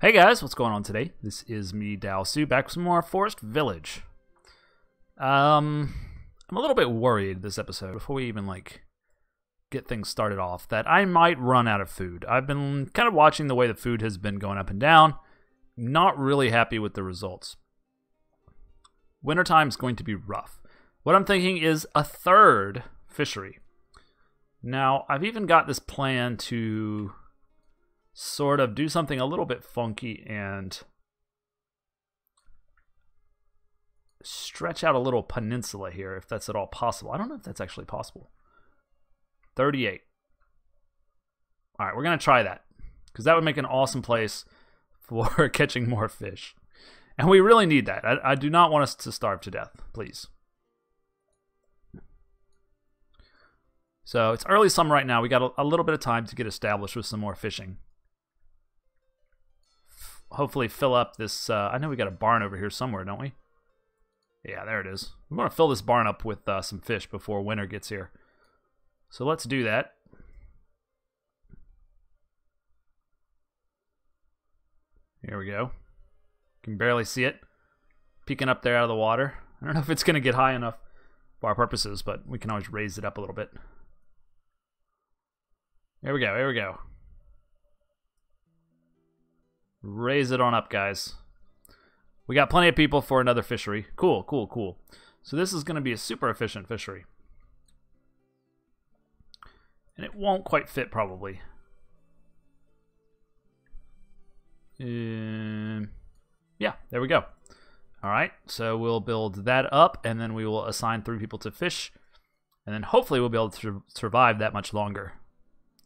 Hey guys, what's going on today? This is me, Dalsu, back with some more Forest Village. I'm a little bit worried this episode, before we even get things started off, that I might run out of food. I've been kind of watching the way the food has been going up and down. Not really happy with the results. Wintertime is going to be rough. What I'm thinking is a third fishery. Now, I've even got this plan to sort of do something a little bit funky and stretch out a little peninsula here, if that's at all possible. I don't know if that's actually possible. 38. All right, we're going to try that, because that would make an awesome place for catching more fish. And we really need that. I do not want us to starve to death, please. So it's early summer right now. We got a little bit of time to get established with some more fishing. Hopefully fill up this, I know we got a barn over here somewhere, don't we? Yeah, there it is. We want to fill this barn up with some fish before winter gets here. So let's do that. Here we go. Can barely see it peeking up there out of the water. I don't know if it's going to get high enough for our purposes, but we can always raise it up a little bit. There we go, here we go. Raise it on up, guys. We got plenty of people for another fishery. Cool, cool, cool. So this is going to be a super efficient fishery. And it won't quite fit, probably. Yeah, there we go. Alright, so we'll build that up, and then we will assign 3 people to fish. And then hopefully we'll be able to survive that much longer.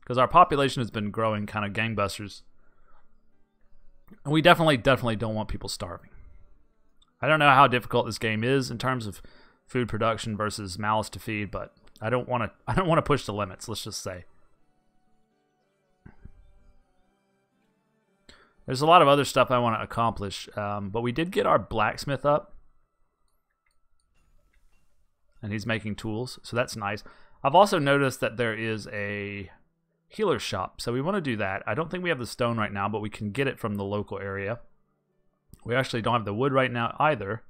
Because our population has been growing kind of gangbusters. And we definitely don't want people starving. I don't know how difficult this game is in terms of food production versus mouths to feed, but I don't want to push the limits, let's just say. There's a lot of other stuff I want to accomplish, but we did get our blacksmith up. And he's making tools, so that's nice. I've also noticed that there is a healer shop, so we want to do that. I don't think we have the stone right now, but we can get it from the local area. We actually don't have the wood right now either.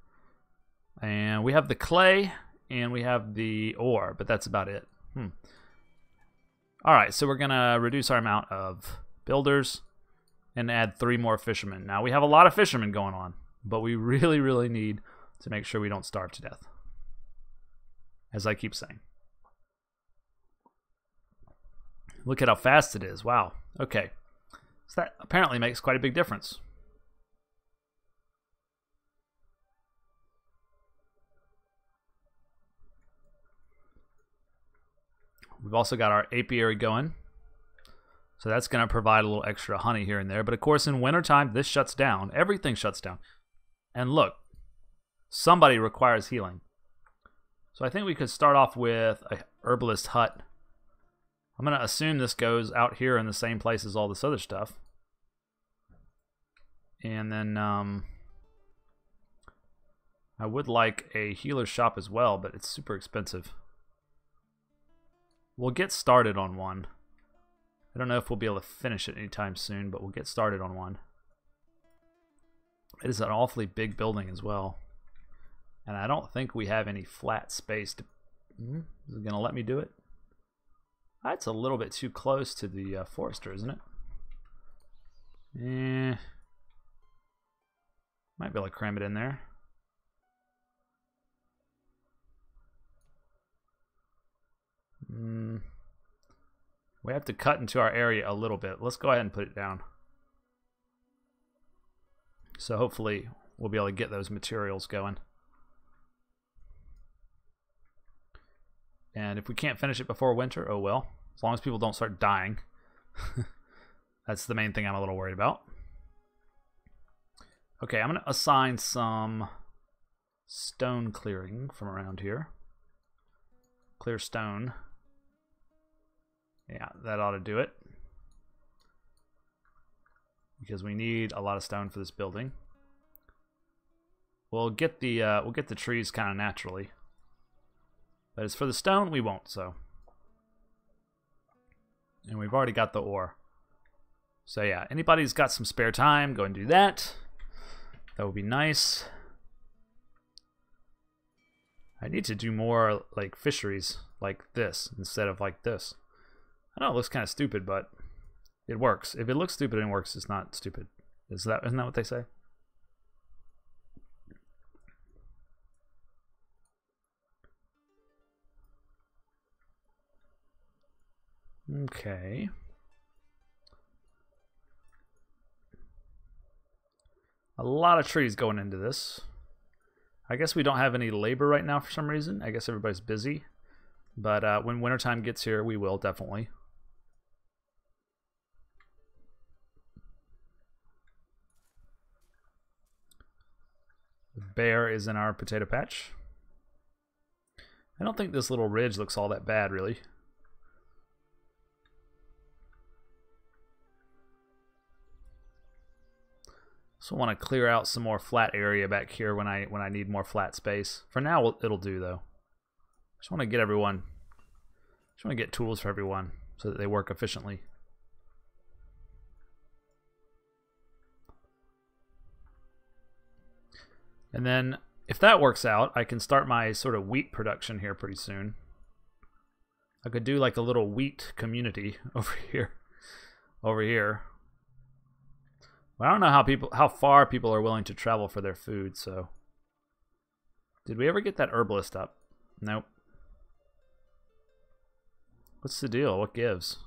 And we have the clay, and we have the ore, but that's about it. Alright, so we're going to reduce our amount of builders and add 3 more fishermen. Now, we have a lot of fishermen going on, but we really need to make sure we don't starve to death. As I keep saying. Look at how fast it is. Wow. Okay. So that apparently makes quite a big difference. We've also got our apiary going. So that's going to provide a little extra honey here and there. But of course, in wintertime, this shuts down. Everything shuts down. And look, somebody requires healing. So I think we could start off with a herbalist hut. I'm going to assume this goes out here in the same place as all this other stuff. And then I would like a healer shop as well, but it's super expensive. We'll get started on one. I don't know if we'll be able to finish it anytime soon, but we'll get started on one. It is an awfully big building as well. And I don't think we have any flat space to... Is it going to let me do it? That's a little bit too close to the forester, isn't it? Might be able to cram it in there. We have to cut into our area a little bit. Let's go ahead and put it down. So hopefully we'll be able to get those materials going. And if we can't finish it before winter, oh well. As long as people don't start dying. That's the main thing I'm a little worried about. Okay, I'm going to assign some stone clearing from around here. Clear stone. Yeah, that ought to do it. Because we need a lot of stone for this building. We'll get the trees kind of naturally. But as for the stone, we won't, so. And we've already got the ore. So yeah, anybody's got some spare time, go and do that. That would be nice. I need to do more like fisheries like this instead of like this. I know it looks kind of stupid, but it works. If it looks stupid and works, it's not stupid. Isn't that what they say? Okay. A lot of trees going into this. I guess we don't have any labor right now for some reason. I guess everybody's busy. But when wintertime gets here, we will definitely. The bear is in our potato patch. I don't think this little ridge looks all that bad, really. So I want to clear out some more flat area back here when I need more flat space. For now, it'll do though. Just want to get everyone. Just want to get tools for everyone so that they work efficiently. And then, if that works out, I can start my sort of wheat production here pretty soon. I could do like a little wheat community over here. Over here. Well, I don't know how far people are willing to travel for their food, so. Did we ever get that herbalist up? Nope. What's the deal? What gives?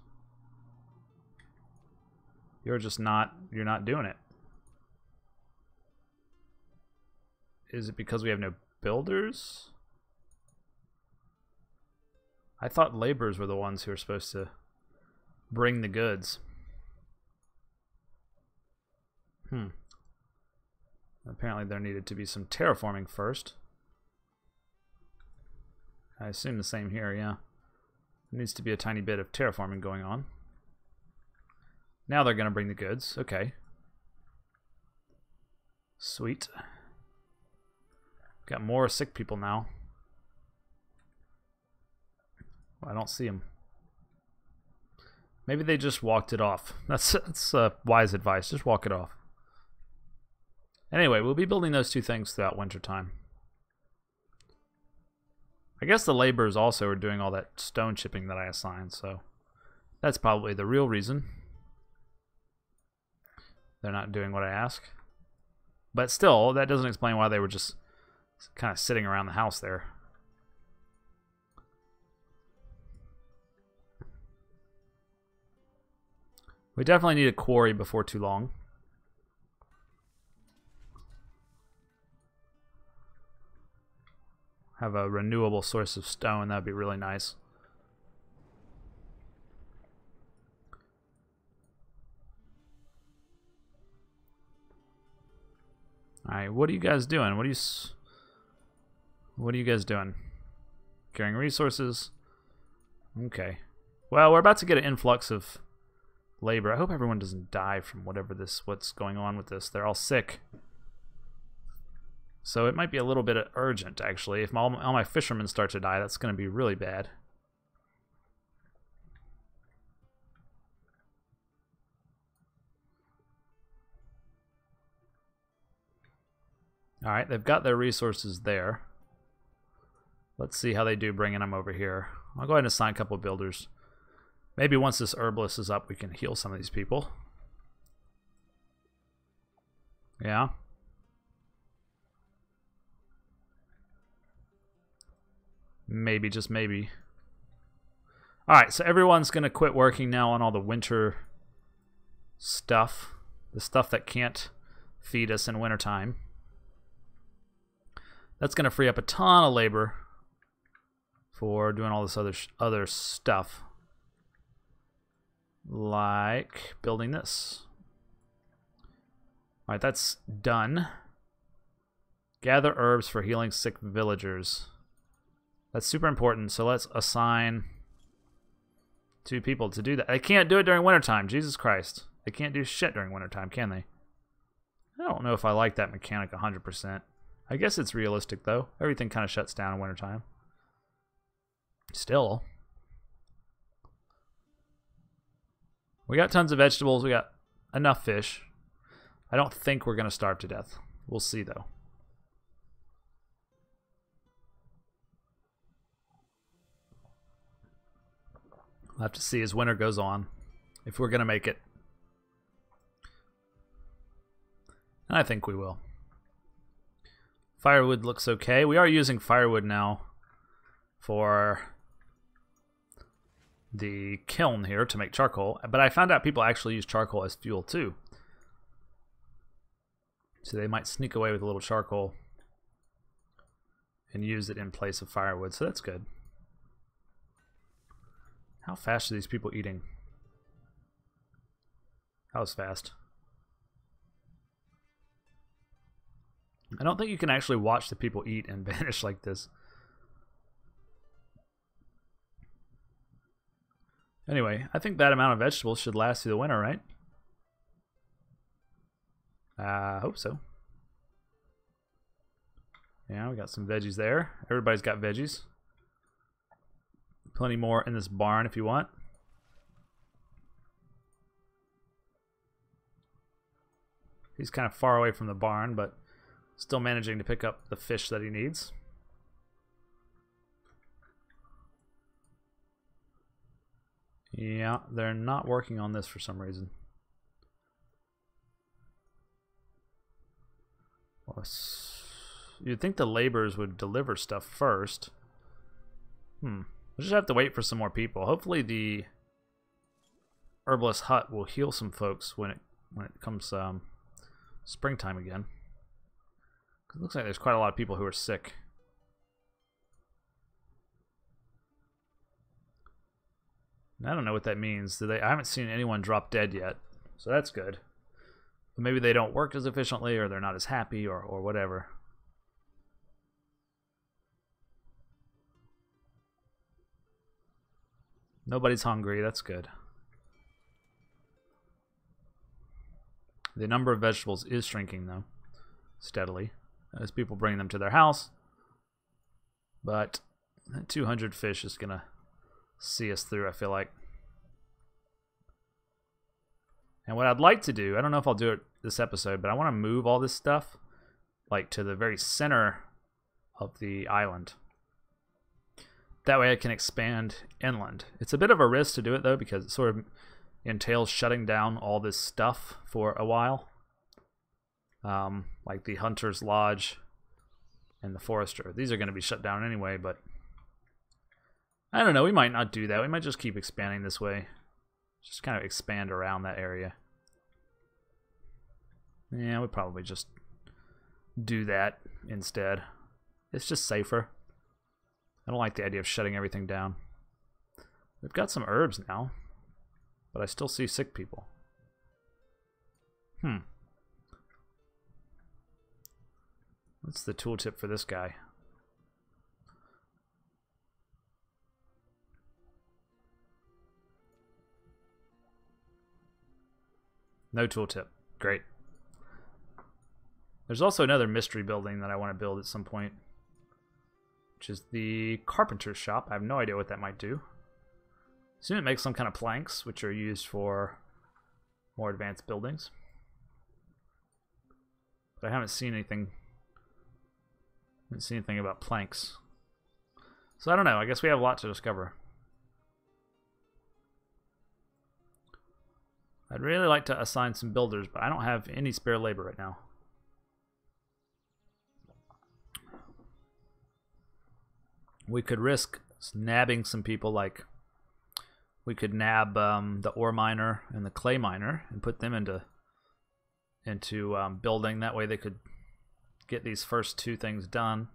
You're not doing it. Is it because we have no builders? I thought laborers were the ones who were supposed to bring the goods. Apparently there needed to be some terraforming first. I assume the same here, yeah. There needs to be a tiny bit of terraforming going on. Now they're going to bring the goods. Okay. Sweet. Got more sick people now. I don't see them. Maybe they just walked it off. That's wise advice. Just walk it off. Anyway, we'll be building those two things throughout wintertime. I guess the laborers also are doing all that stone chipping that I assigned, so that's probably the real reason. They're not doing what I ask. But still, that doesn't explain why they were just kind of sitting around the house there. We definitely need a quarry before too long. Have a renewable source of stone, that'd be really nice. Alright, what are you guys doing? What are you guys doing? Carrying resources? Okay. Well, we're about to get an influx of labor. I hope everyone doesn't die from what's going on with this. They're all sick. So it might be a little bit urgent, actually. If all my fishermen start to die, that's going to be really bad. Alright, they've got their resources there. Let's see how they do bringing them over here. I'll go ahead and assign a couple of builders. Maybe once this herbalist is up, we can heal some of these people. Yeah. Maybe, just maybe. Alright, so everyone's going to quit working now on all the winter stuff. The stuff that can't feed us in wintertime. That's going to free up a ton of labor for doing all this other stuff. Like building this. Alright, that's done. Gather herbs for healing sick villagers. That's super important, so let's assign 2 people to do that. They can't do it during wintertime, Jesus Christ. They can't do shit during wintertime, can they? I don't know if I like that mechanic 100%. I guess it's realistic, though. Everything kind of shuts down in wintertime. Still. We got tons of vegetables. We got enough fish. I don't think we're going to starve to death. We'll see, though. We'll have to see as winter goes on if we're going to make it. And I think we will. Firewood looks okay. We are using firewood now for the kiln here to make charcoal. But I found out people actually use charcoal as fuel too. So they might sneak away with a little charcoal and use it in place of firewood. So that's good. How fast are these people eating? That was fast. I don't think you can actually watch the people eat and Banished like this. Anyway, I think that amount of vegetables should last through the winter, right? I hope so. Yeah, we got some veggies there. Everybody's got veggies. Plenty more in this barn if you want. He's kind of far away from the barn, but still managing to pick up the fish that he needs. Yeah, they're not working on this for some reason. You'd think the laborers would deliver stuff first. We'll just have to wait for some more people. Hopefully the herbalist hut will heal some folks when it comes springtime again. It looks like there's quite a lot of people who are sick. I don't know what that means. I haven't seen anyone drop dead yet, so that's good. But maybe they don't work as efficiently, or they're not as happy, or whatever. Nobody's hungry, that's good. The number of vegetables is shrinking, though, steadily, as people bring them to their house. But that 200 fish is going to see us through, I feel like. And what I'd like to do, I don't know if I'll do it this episode, but I want to move all this stuff like to the very center of the island. That way I can expand inland. It's a bit of a risk to do it, though, because it sort of entails shutting down all this stuff for a while. Like the Hunter's Lodge and the Forester. These are going to be shut down anyway, but I don't know. We might not do that. We might just keep expanding this way. Just kind of expand around that area. Yeah, we probably just do that instead. It's just safer. I don't like the idea of shutting everything down. We've got some herbs now, but I still see sick people. What's the tooltip for this guy? No tooltip. Great. There's also another mystery building that I want to build at some point, which is the carpenter's shop. I have no idea what that might do. Soon it makes some kind of planks, which are used for more advanced buildings. But I haven't seen anything. About planks. So I don't know. I guess we have a lot to discover. I'd really like to assign some builders, but I don't have any spare labor right now. We could risk nabbing some people, like we could nab the ore miner and the clay miner and put them into building. That way they could get these first two things done.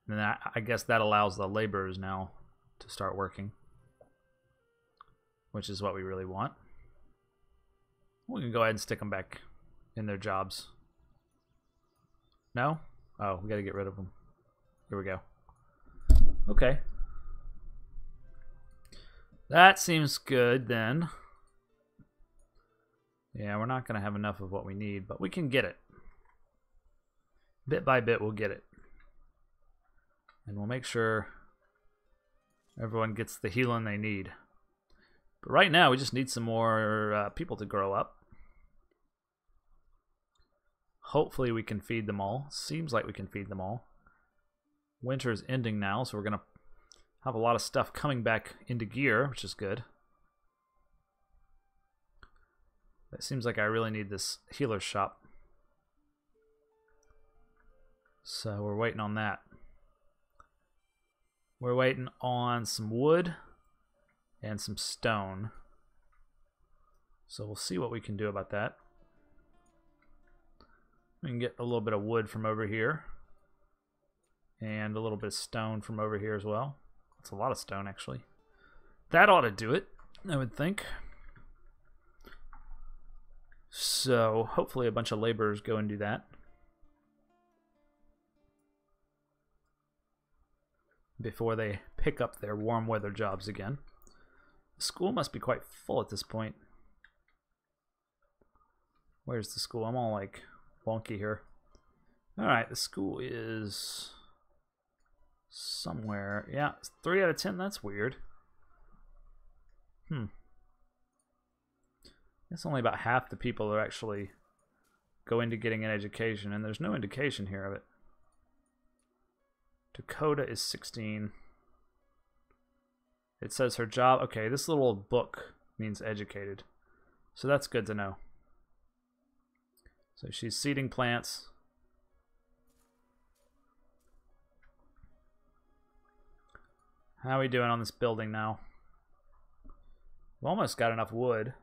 And then I guess that allows the laborers now to start working, which is what we really want. We can go ahead and stick them back in their jobs. No? Oh, we got to get rid of them. Here we go. Okay. That seems good then. Yeah, we're not going to have enough of what we need, but we can get it. Bit by bit, we'll get it. And we'll make sure everyone gets the healing they need. But right now, we just need some more people to grow up. Hopefully we can feed them all. Seems like we can feed them all. Winter's ending now, so we're going to have a lot of stuff coming back into gear, which is good. It seems like I really need this healer shop. So we're waiting on that. We're waiting on some wood and some stone. So we'll see what we can do about that. We can get a little bit of wood from over here. And a little bit of stone from over here as well. That's a lot of stone, actually. That ought to do it, I would think. So hopefully a bunch of laborers go and do that. Before they pick up their warm weather jobs again. The school must be quite full at this point. Where's the school? I'm all like wonky here. Alright, the school is somewhere. Yeah, it's 3 out of 10. That's weird. It's only about half the people are actually going to getting an education, and there's no indication here of it. Dakota is 16. It says her job. Okay, this little book means educated. So that's good to know. So she's seeding plants. How are we doing on this building now? We've almost got enough wood.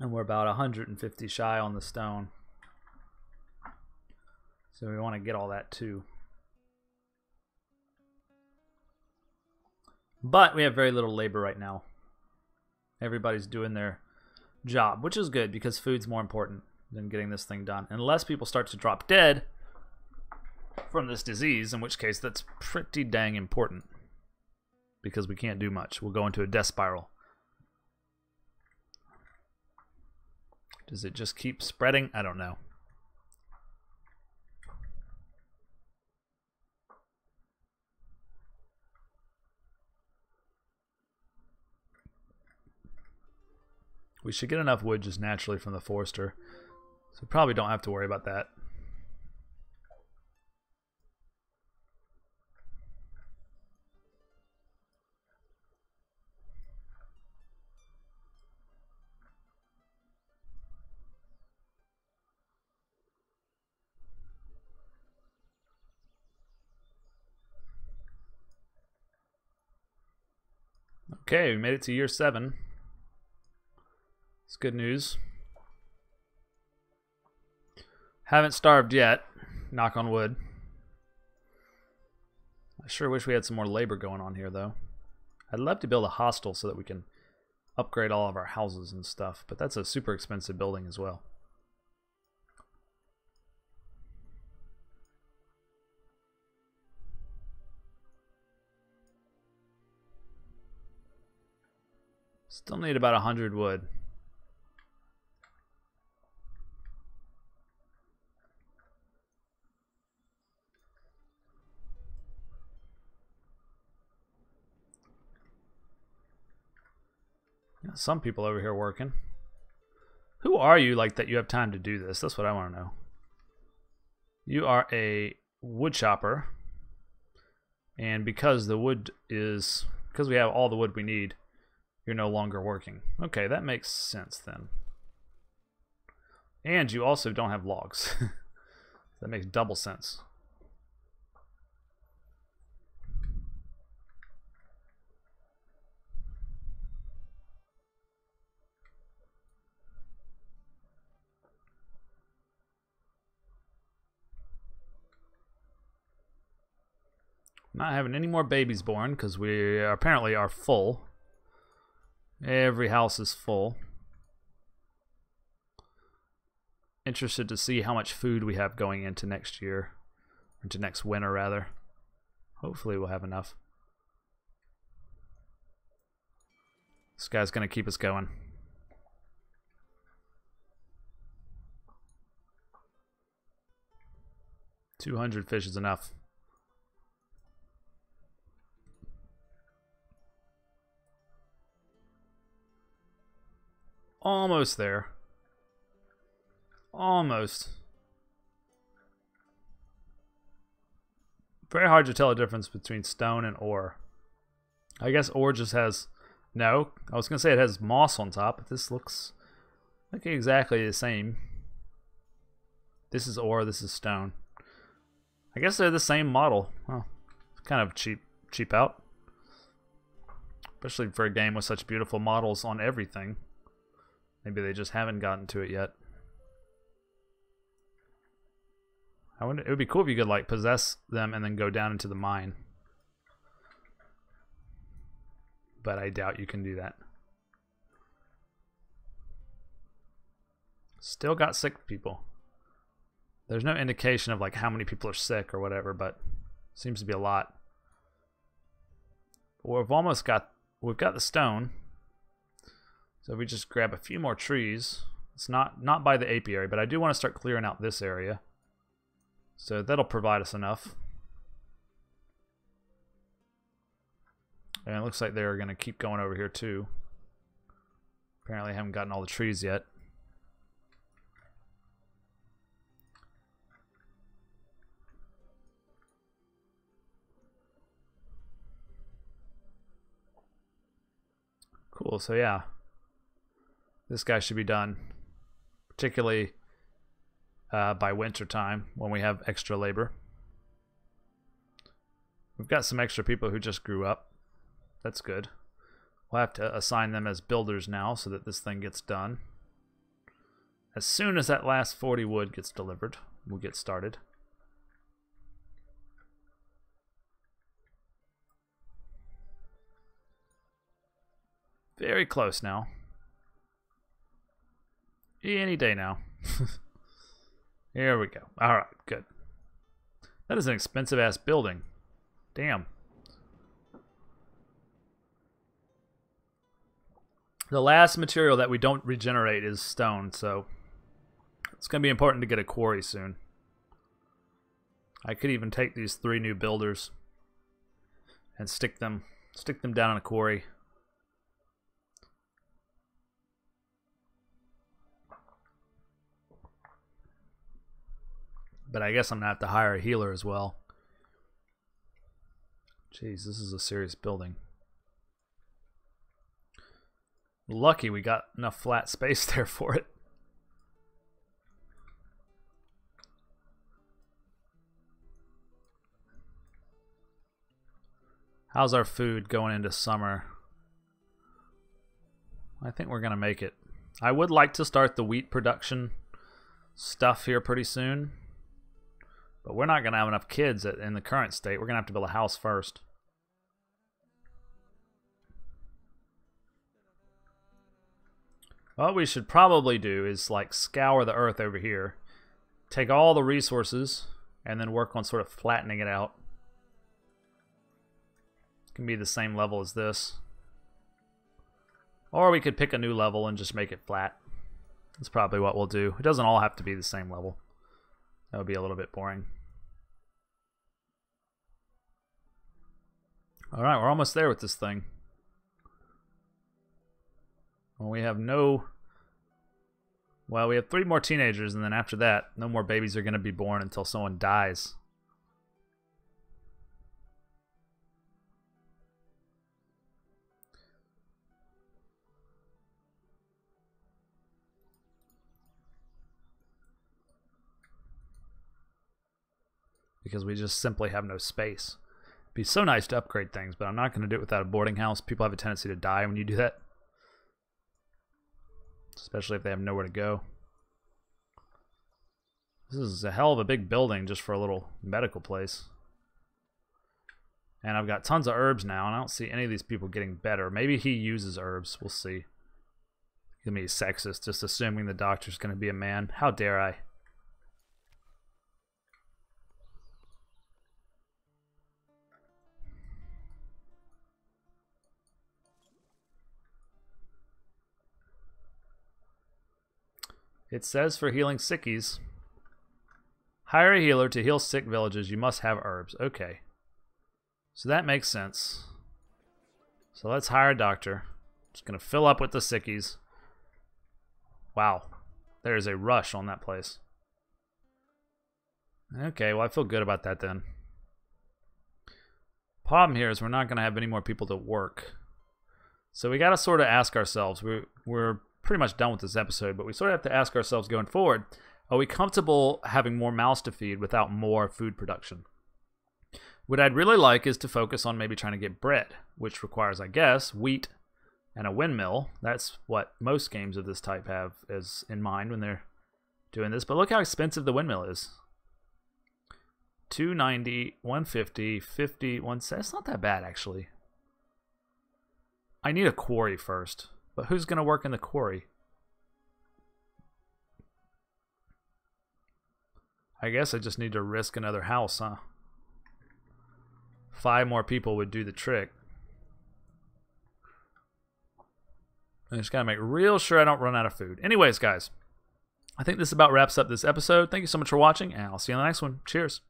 And we're about 150 shy on the stone. So we want to get all that too. But we have very little labor right now. Everybody's doing their job, which is good because food's more important than getting this thing done. Unless people start to drop dead from this disease, in which case that's pretty dang important. Because we can't do much. We'll go into a death spiral. Does it just keep spreading? I don't know. We should get enough wood just naturally from the forester. So we probably don't have to worry about that. Okay, we made it to year 7. It's good news. Haven't starved yet. Knock on wood. I sure wish we had some more labor going on here, though. I'd love to build a hostel so that we can upgrade all of our houses and stuff, but that's a super expensive building as well. Still need about 100 wood. Yeah, some people over here working. Who are you like that you have time to do this? That's what I want to know. You are a wood chopper. And because the wood is... because we have all the wood we need, you're no longer working. Okay, that makes sense then. And you also don't have logs. That makes double sense. Not having any more babies born because we apparently are full. Every house is full. Interested to see how much food we have going into next year. Into next winter, rather. Hopefully we'll have enough. This guy's going to keep us going. $200 fish is enough. Almost there. Almost. Very hard to tell the difference between stone and ore. I guess ore just has... No, I was going to say it has moss on top, but this looks like exactly the same. This is ore, this is stone. I guess they're the same model. Well, it's kind of cheap out. Especially for a game with such beautiful models on everything. Maybe they just haven't gotten to it yet. I wonder, it would be cool if you could like possess them and then go down into the mine. But I doubt you can do that. Still got sick people. There's no indication of like how many people are sick or whatever, but seems to be a lot. Well, we've got the stone. So if we just grab a few more trees, it's not by the apiary, but I do want to start clearing out this area. So that'll provide us enough. And it looks like they're going to keep going over here too. Apparently haven't gotten all the trees yet. Cool, so yeah. This guy should be done. Particularly by winter time when we have extra labor. We've got some extra people who just grew up. That's good. We'll have to assign them as builders now so that this thing gets done. As soon as that last 40 wood gets delivered, we'll get started. Very close now. Any day now. Here we go. Alright, good. That is an expensive ass building. Damn. The last material that we don't regenerate is stone, so it's going to be important to get a quarry soon. I could even take these 3 new builders and stick them down in a quarry. But I guess I'm going to have to hire a healer as well. Jeez, this is a serious building. Lucky we got enough flat space there for it. How's our food going into summer? I think we're going to make it. I would like to start the wheat production stuff here pretty soon. But we're not going to have enough kids in the current state. We're going to have to build a house first. What we should probably do is like scour the earth over here. Take all the resources and then work on sort of flattening it out. It can be the same level as this. Or we could pick a new level and just make it flat. That's probably what we'll do. It doesn't all have to be the same level. That would be a little bit boring. Alright, we're almost there with this thing. Well, we have no... Well, we have 3 more teenagers, and then after that, no more babies are going to be born until someone dies. Because we just simply have no space. It'd be so nice to upgrade things, but I'm not going to do it without a boarding house. People have a tendency to die when you do that. Especially if they have nowhere to go. This is a hell of a big building just for a little medical place. And I've got tons of herbs now, and I don't see any of these people getting better. Maybe he uses herbs. We'll see. Gonna be sexist, just assuming the doctor's going to be a man. How dare I? It says for healing sickies, hire a healer to heal sick villages. You must have herbs. Okay. So that makes sense. So let's hire a doctor. Just going to fill up with the sickies. Wow. There's a rush on that place. Okay, well, I feel good about that then. Problem here is we're not going to have any more people to work. So we got to sort of ask ourselves, we're pretty much done with this episode, but we sort of have to ask ourselves going forward, are we comfortable having more mouths to feed without more food production? What I'd really like is to focus on maybe trying to get bread, which requires, I guess, wheat and a windmill. That's what most games of this type have as in mind when they're doing this. But look how expensive the windmill is. $290, $150, $50, $170. That's not that bad, actually. I need a quarry first. But who's going to work in the quarry? I guess I just need to risk another house, huh? 5 more people would do the trick. I just gotta make real sure I don't run out of food. Anyways, guys, I think this about wraps up this episode. Thank you so much for watching, and I'll see you on the next one. Cheers.